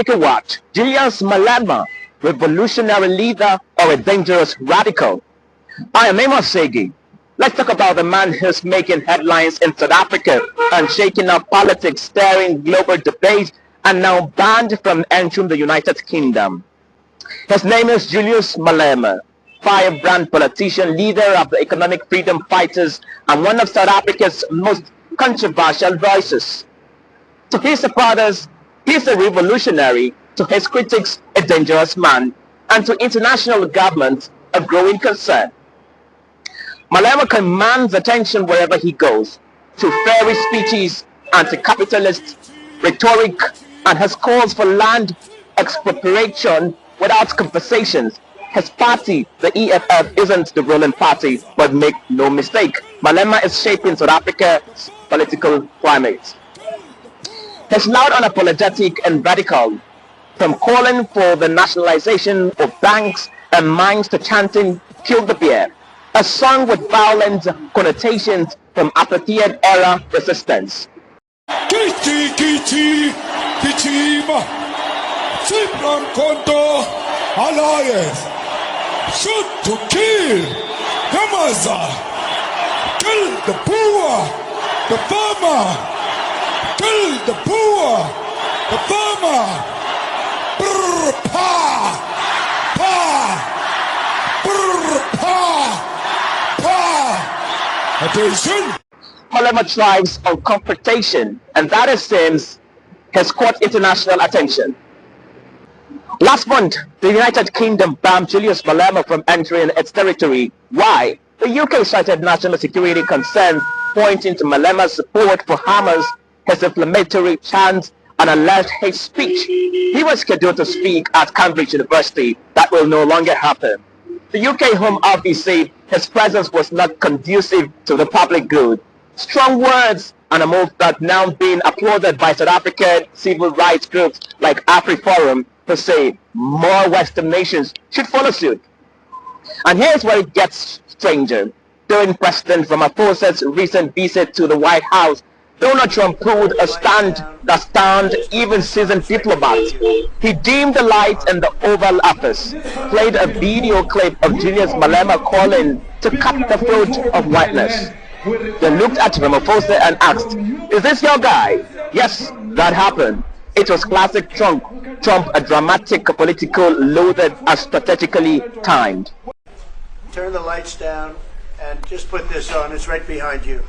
Speaker what? Julius Malema, revolutionary leader or a dangerous radical? I am Amos Segi. Let's talk about the man who's making headlines in South Africa and shaking up politics, stirring global debate, and now banned from entering the United Kingdom. His name is Julius Malema, firebrand politician, leader of the economic freedom fighters, and one of South Africa's most controversial voices. To his supporters, he's a revolutionary. To his critics, a dangerous man. And to international governments, a growing concern. Malema commands attention wherever he goes, through fairy speeches, anti-capitalist rhetoric, and his calls for land expropriation without compensations. His party, the EFF, isn't the ruling party, but make no mistake, Malema is shaping South Africa's political climate. He's loud, unapologetic, and radical, from calling for the nationalization of banks and mines to chanting "Kill the Bear," a song with violent connotations from apartheid-era resistance. Kichi, kichi, kichima, Simran Konto, Alliance, shoot to kill, Yamaza, kill the poor, the farmer, kill the poor, the farmer, brr, pa, pa, brr, pa, pa, attention. Malema thrives on confrontation, and that it seems has caught international attention. Last month, the United Kingdom banned Julius Malema from entering its territory. Why? The UK cited national security concerns, pointing to Malema's support for Hamas, his inflammatory chants, and alleged hate speech. He was scheduled to speak at Cambridge University. That will no longer happen. The UK Home Office said his presence was not conducive to the public good. Strong words, and a move that now being applauded by South African civil rights groups like AfriForum, to say more Western nations should follow suit. And here's where it gets stranger. During President Ramaphosa's recent visit to the White House, Donald Trump pulled a stand that stunned even seasoned diplomats. He dimmed the lights in the Oval Office, played a video clip of Julius Malema calling to cut the throat of whiteness. Then looked at Ramaphosa and asked, "Is this your guy?" Yes, that happened. It was classic Trump, a dramatic political loaded and strategically timed. Turn the lights down and just put this on. It's right behind you,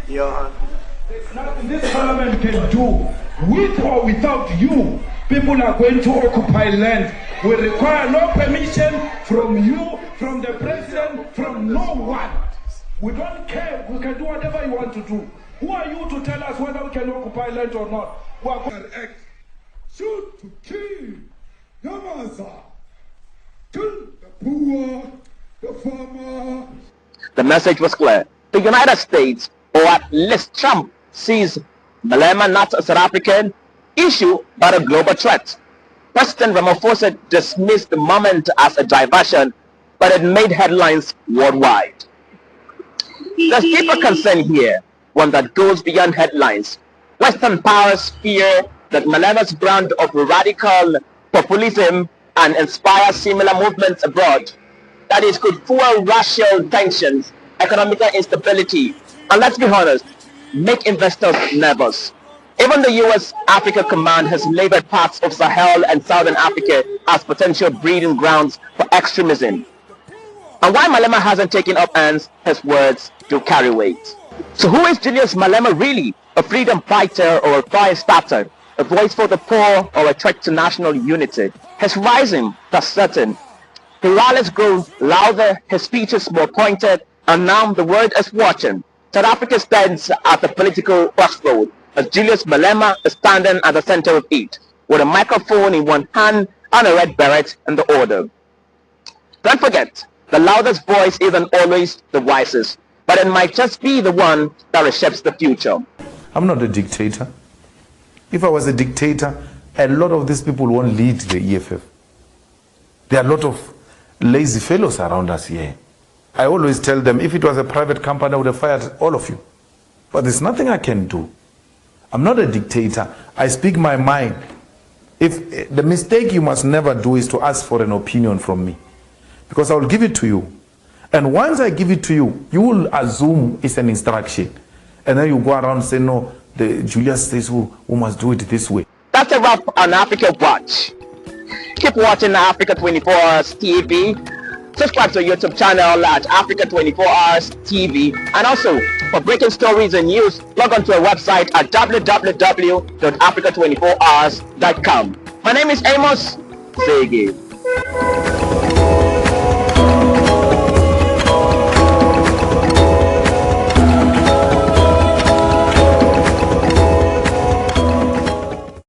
Johan. There's nothing this parliament can do, with or without you. People are going to occupy land. We require no permission from you, from the president, from no one. We don't care. We can do whatever you want to do. Who are you to tell us whether we can occupy land or not? We are going to act. Shoot to kill. Yamaza. Kill the poor, the farmer. The message was clear. The United States, or at least Trump, sees Malema not a South African issue but a global threat. President Ramaphosa dismissed the moment as a diversion, but it made headlines worldwide. There's deeper concern here, one that goes beyond headlines. Western powers fear that Malema's brand of radical populism and inspire similar movements abroad. That is, could fuel racial tensions, economic instability, and let's be honest, make investors nervous. Even the US Africa Command has labeled parts of Sahel and Southern Africa as potential breeding grounds for extremism. And while Malema hasn't taken up arms, his words do carry weight. So who is Julius Malema really? A freedom fighter or a fire starter? A voice for the poor or a threat to national unity? His rising, that's certain. His rallies grow louder, his speeches more pointed, and now the world is watching. South Africa stands at the political crossroad, as Julius Malema is standing at the center of it, with a microphone in one hand and a red beret in the other. Don't forget, the loudest voice isn't always the wisest, but it might just be the one that reshapes the future. I'm not a dictator. If I was a dictator, a lot of these people won't lead the EFF. There are a lot of lazy fellows around us here. I always tell them, if it was a private company, I would have fired all of you. But there's nothing I can do. I'm not a dictator. I speak my mind. If the mistake you must never do is to ask for an opinion from me, because I will give it to you. And once I give it to you, you will assume it's an instruction. And then you go around and say, no, Julius says we must do it this way. That's a wrap on Africa Watch. Keep watching Africa 24 Hours TV. Subscribe to our YouTube channel at Africa 24 Hours TV. And also, for breaking stories and news, log on to our website at www.africa24hours.com. My name is Amos Zege.